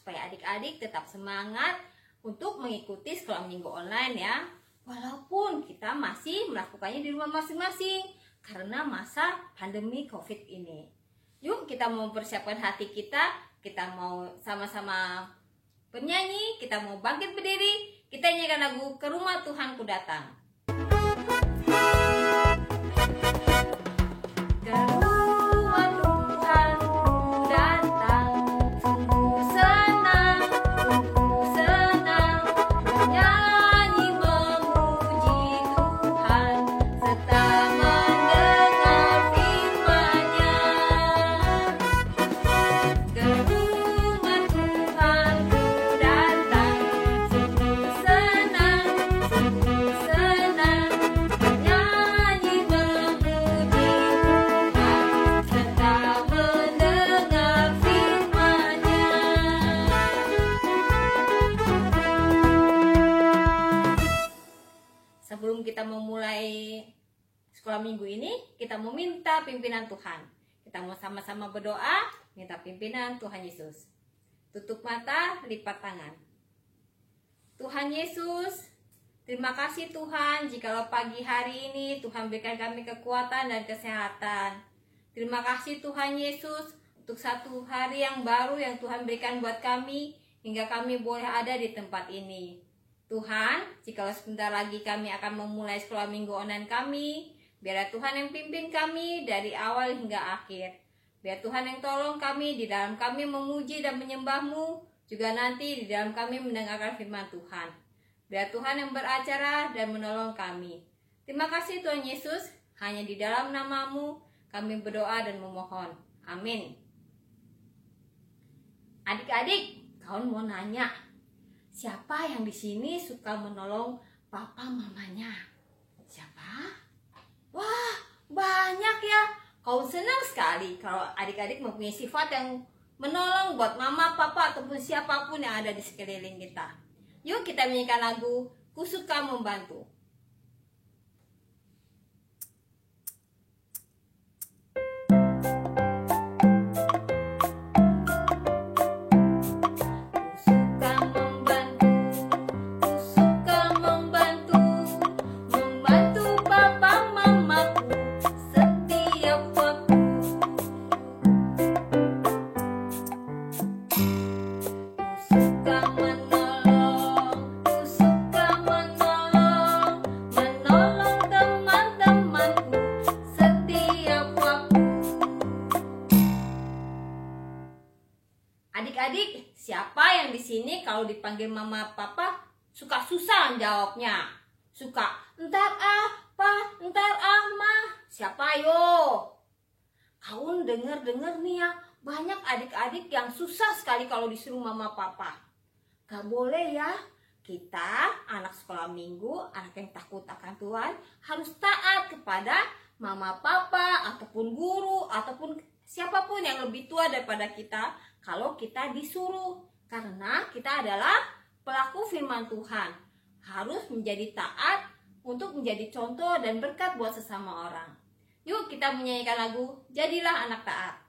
supaya adik-adik tetap semangat untuk mengikuti sekolah minggu online ya. Walaupun kita masih melakukannya di rumah masing-masing karena masa pandemi COVID ini. Yuk kita mau mempersiapkan hati kita mau sama-sama bernyanyi, kita mau bangkit berdiri, kita nyanyikan lagu Ke Rumah Tuhan Ku Datang. Sebelum kita memulai sekolah minggu ini, kita mau minta pimpinan Tuhan. Kita mau sama-sama berdoa, minta pimpinan Tuhan Yesus. Tutup mata, lipat tangan. Tuhan Yesus, terima kasih Tuhan, jikalau pagi hari ini Tuhan berikan kami kekuatan dan kesehatan. Terima kasih Tuhan Yesus, untuk satu hari yang baru yang Tuhan berikan buat kami, hingga kami boleh ada di tempat ini. Tuhan, jikalau sebentar lagi kami akan memulai sekolah minggu online kami, biarlah Tuhan yang pimpin kami dari awal hingga akhir. Biar Tuhan yang tolong kami di dalam kami memuji dan menyembah-Mu, juga nanti di dalam kami mendengarkan firman Tuhan. Biar Tuhan yang beracara dan menolong kami. Terima kasih Tuhan Yesus, hanya di dalam nama-Mu kami berdoa dan memohon. Amin. Adik-adik, kawan mau nanya, siapa yang di sini suka menolong papa mamanya? Siapa? Wah, banyak ya. Kau senang sekali kalau adik-adik mempunyai sifat yang menolong buat mama, papa, ataupun siapapun yang ada di sekeliling kita. Yuk kita menyanyikan lagu Ku Suka Membantu. Adik-adik, siapa yang di sini kalau dipanggil mama papa suka susah jawabnya? Suka entar ma. Siapa yo? Kau denger nih ya, banyak adik-adik yang susah sekali kalau disuruh mama papa. Gak boleh ya. Kita anak sekolah minggu, anak yang takut akan Tuhan, harus taat kepada mama papa ataupun guru ataupun siapapun yang lebih tua daripada kita kalau kita disuruh. Karena kita adalah pelaku firman Tuhan, harus menjadi taat untuk menjadi contoh dan berkat buat sesama orang. Yuk kita menyanyikan lagu Jadilah Anak Taat.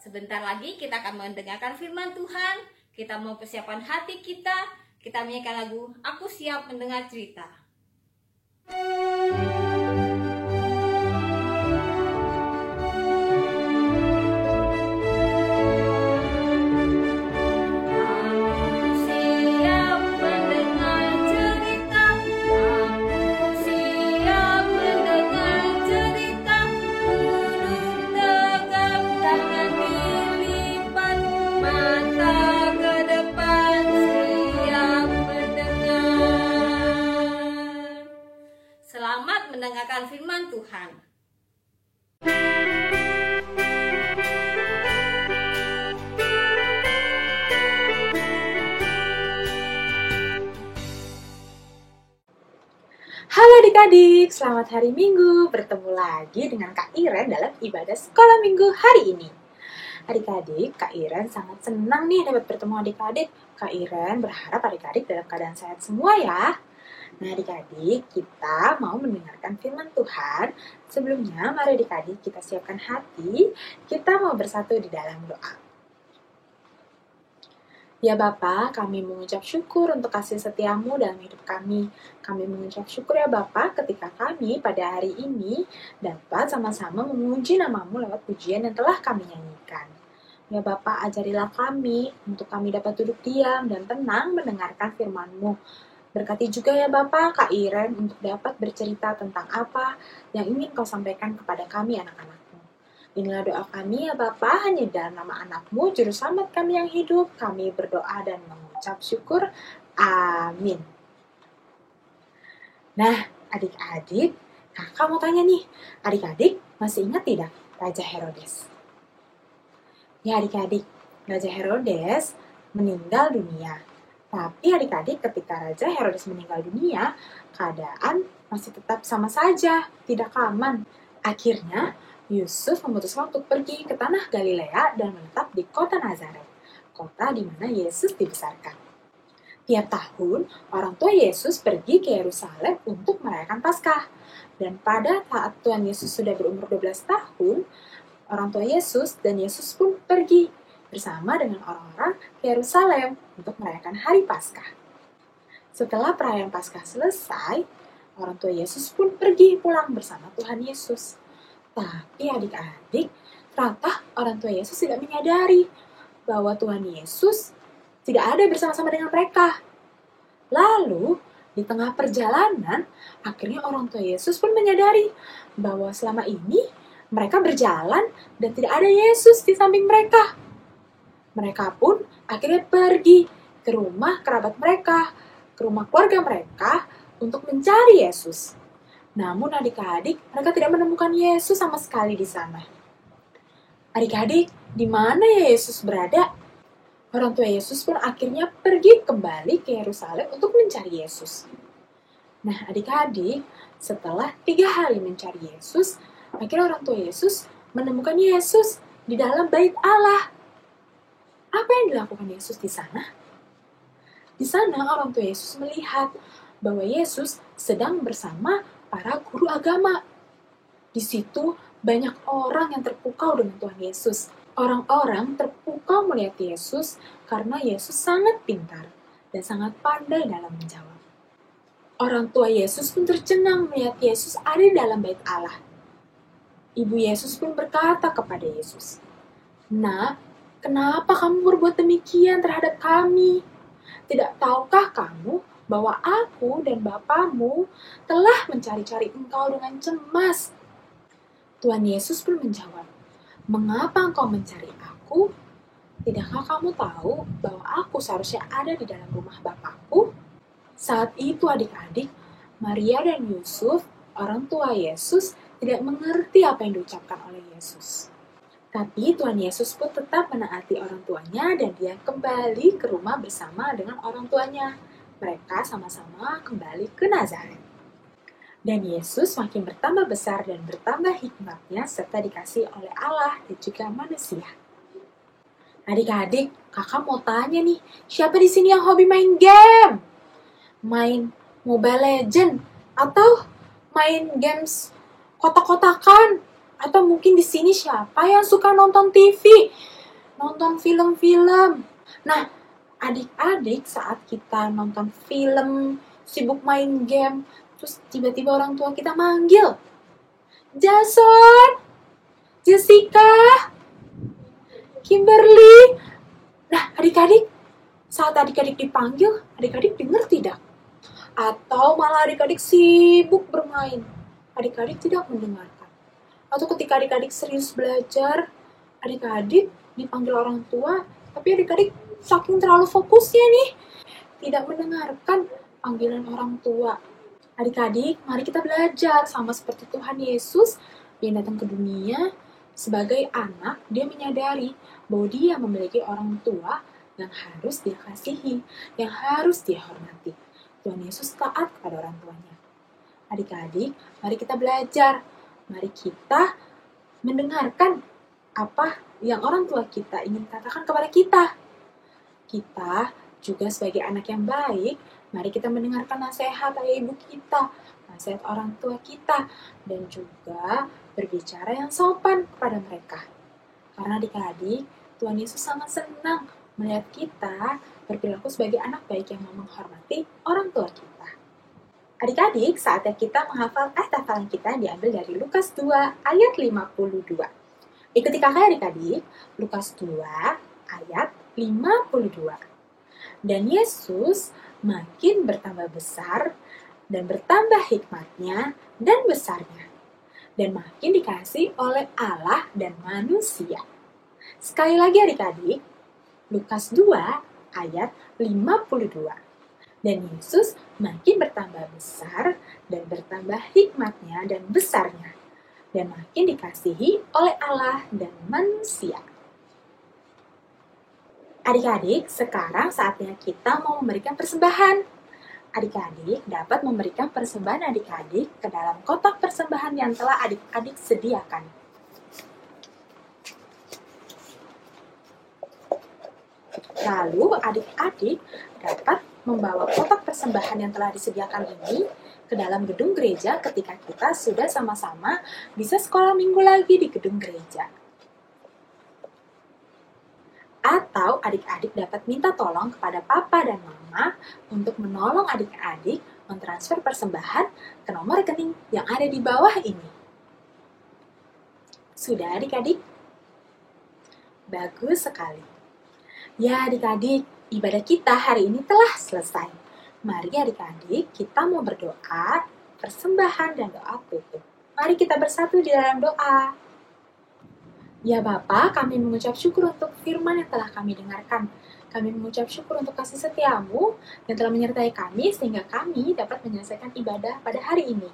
Sebentar lagi kita akan mendengarkan firman Tuhan. Kita mau persiapan hati kita. Kita menyanyikan lagu Aku Siap Mendengar Cerita. Aku mendengarkan firman Tuhan. Halo adik-adik, selamat hari Minggu. Bertemu lagi dengan Kak Iren dalam ibadah sekolah Minggu hari ini. Adik-adik, Kak Iren sangat senang nih dapat bertemu adik-adik. Kak Iren berharap adik-adik dalam keadaan sehat semua ya. Nah adik-adik, kita mau mendengarkan firman Tuhan. Sebelumnya, mari adik-adik kita siapkan hati. Kita mau bersatu di dalam doa. Ya Bapa, kami mengucap syukur untuk kasih setiamu dalam hidup kami. Kami mengucap syukur ya Bapa ketika kami pada hari ini dapat sama-sama memuji namamu lewat pujian yang telah kami nyanyikan. Ya Bapa, ajarilah kami untuk kami dapat duduk diam dan tenang mendengarkan firman-Mu. Berkati juga ya Bapa Kak Iren untuk dapat bercerita tentang apa yang ingin Kau sampaikan kepada kami anak-anak. Inilah doa kami ya Bapa, hanya dalam nama anakmu, Juru Selamat kami yang hidup, kami berdoa dan mengucap syukur. Amin. Nah, adik-adik, kakak mau tanya nih, adik-adik masih ingat tidak Raja Herodes? Ya adik-adik, Raja Herodes meninggal dunia. Tapi adik-adik ketika Raja Herodes meninggal dunia, keadaan masih tetap sama saja, tidak aman. Akhirnya, Yusuf memutuskan untuk pergi ke tanah Galilea dan menetap di kota Nazaret, kota di mana Yesus dibesarkan. Tiap tahun, orang tua Yesus pergi ke Yerusalem untuk merayakan Paskah. Dan pada saat Tuhan Yesus sudah berumur 12 tahun, orang tua Yesus dan Yesus pun pergi bersama dengan orang-orang ke Yerusalem untuk merayakan hari Paskah. Setelah perayaan Paskah selesai, orang tua Yesus pun pergi pulang bersama Tuhan Yesus. Tapi adik-adik, ternyata orang tua Yesus tidak menyadari bahwa Tuhan Yesus tidak ada bersama-sama dengan mereka. Lalu, di tengah perjalanan, akhirnya orang tua Yesus pun menyadari bahwa selama ini mereka berjalan dan tidak ada Yesus di samping mereka. Mereka pun akhirnya pergi ke rumah kerabat mereka, ke rumah keluarga mereka untuk mencari Yesus. Namun adik-adik, mereka tidak menemukan Yesus sama sekali di sana. Adik-adik, di mana ya Yesus berada? Orang tua Yesus pun akhirnya pergi kembali ke Yerusalem untuk mencari Yesus. Nah adik-adik, setelah 3 hari mencari Yesus, akhirnya orang tua Yesus menemukan Yesus di dalam bait Allah. Apa yang dilakukan Yesus di sana? Di sana orang tua Yesus melihat bahwa Yesus sedang bersama para guru agama. Di situ banyak orang yang terpukau dengan Tuhan Yesus. Orang-orang terpukau melihat Yesus karena Yesus sangat pintar dan sangat pandai dalam menjawab. Orang tua Yesus pun tercengang melihat Yesus ada di dalam bait Allah. Ibu Yesus pun berkata kepada Yesus, "Nak, kenapa kamu berbuat demikian terhadap kami? Tidak tahukah kamu bahwa aku dan Bapamu telah mencari-cari engkau dengan cemas?" Tuhan Yesus pun menjawab, "Mengapa engkau mencari aku? Tidakkah kamu tahu bahwa aku seharusnya ada di dalam rumah Bapakku?" Saat itu adik-adik, Maria dan Yusuf, orang tua Yesus, tidak mengerti apa yang diucapkan oleh Yesus. Tapi Tuhan Yesus pun tetap menaati orang tuanya dan dia kembali ke rumah bersama dengan orang tuanya. Mereka sama-sama kembali ke Nazaret. Dan Yesus makin bertambah besar dan bertambah hikmatnya serta dikasih oleh Allah dan juga manusia. Adik-adik, kakak mau tanya nih, siapa di sini yang hobi main game? Main Mobile Legend? Atau main games kotak-kotakan? Atau mungkin di sini siapa yang suka nonton TV? Nonton film-film? Nah, adik-adik saat kita nonton film, sibuk main game, terus tiba-tiba orang tua kita manggil, "Jason, Jessica, Kimberly." Nah, adik-adik, saat adik-adik dipanggil, adik-adik dengar tidak? Atau malah adik-adik sibuk bermain, adik-adik tidak mendengarkan. Atau ketika adik-adik serius belajar, adik-adik dipanggil orang tua, tapi adik-adik saking terlalu fokusnya nih, tidak mendengarkan panggilan orang tua. Adik-adik, mari kita belajar sama seperti Tuhan Yesus yang datang ke dunia sebagai anak. Dia menyadari bahwa dia memiliki orang tua yang harus dia kasihi, yang harus dia hormati. Tuhan Yesus taat kepada orang tuanya. Adik-adik, mari kita belajar. Mari kita mendengarkan apa yang orang tua kita ingin katakan kepada kita. Kita juga sebagai anak yang baik, mari kita mendengarkan nasihat ayah ibu kita, nasihat orang tua kita, dan juga berbicara yang sopan kepada mereka. Karena adik-adik, Tuhan Yesus sangat senang melihat kita berperilaku sebagai anak baik yang menghormati orang tua kita. Adik-adik, saatnya kita menghafal ayat hafalan kita diambil dari Lukas 2 ayat 52. Ikuti kakak adik-adik, Lukas 2 ayat 52. Dan Yesus makin bertambah besar dan bertambah hikmatnya dan besarnya, dan makin dikasihi oleh Allah dan manusia. Sekali lagi adik-adik, Lukas 2 ayat 52. Dan Yesus makin bertambah besar dan bertambah hikmatnya dan besarnya, dan makin dikasihi oleh Allah dan manusia. Adik-adik, sekarang saatnya kita mau memberikan persembahan. Adik-adik dapat memberikan persembahan adik-adik ke dalam kotak persembahan yang telah adik-adik sediakan. Lalu adik-adik dapat membawa kotak persembahan yang telah disediakan ini ke dalam gedung gereja ketika kita sudah sama-sama bisa sekolah minggu lagi di gedung gereja. Atau adik-adik dapat minta tolong kepada papa dan mama untuk menolong adik-adik mentransfer persembahan ke nomor rekening yang ada di bawah ini. Sudah adik-adik? Bagus sekali. Ya adik-adik, ibadah kita hari ini telah selesai. Mari adik-adik kita mau berdoa, persembahan dan doa tutup. Mari kita bersatu di dalam doa. Ya Bapa, kami mengucap syukur untuk firman yang telah kami dengarkan. Kami mengucap syukur untuk kasih setiamu yang telah menyertai kami sehingga kami dapat menyelesaikan ibadah pada hari ini.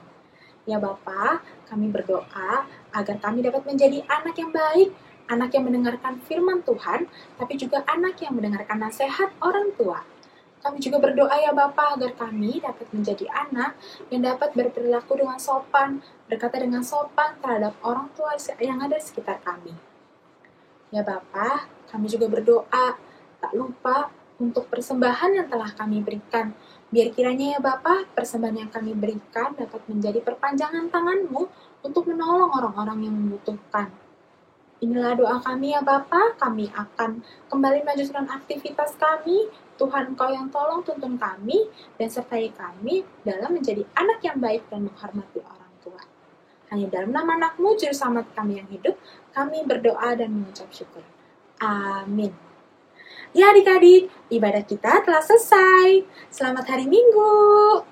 Ya Bapa, kami berdoa agar kami dapat menjadi anak yang baik, anak yang mendengarkan firman Tuhan, tapi juga anak yang mendengarkan nasihat orang tua. Kami juga berdoa ya Bapa agar kami dapat menjadi anak yang dapat berperilaku dengan sopan, berkata dengan sopan terhadap orang tua yang ada di sekitar kami. Ya Bapa, kami juga berdoa, tak lupa untuk persembahan yang telah kami berikan. Biar kiranya ya Bapa, persembahan yang kami berikan dapat menjadi perpanjangan tangan-Mu untuk menolong orang-orang yang membutuhkan. Inilah doa kami ya Bapa, kami akan kembali melanjutkan aktivitas kami. Tuhan Engkau yang tolong tuntun kami dan sertai kami dalam menjadi anak yang baik dan menghormati orang tua. Hanya dalam nama anak-Mu, Juru Selamat kami yang hidup, kami berdoa dan mengucap syukur. Amin. Ya adik-adik, ibadah kita telah selesai. Selamat hari Minggu.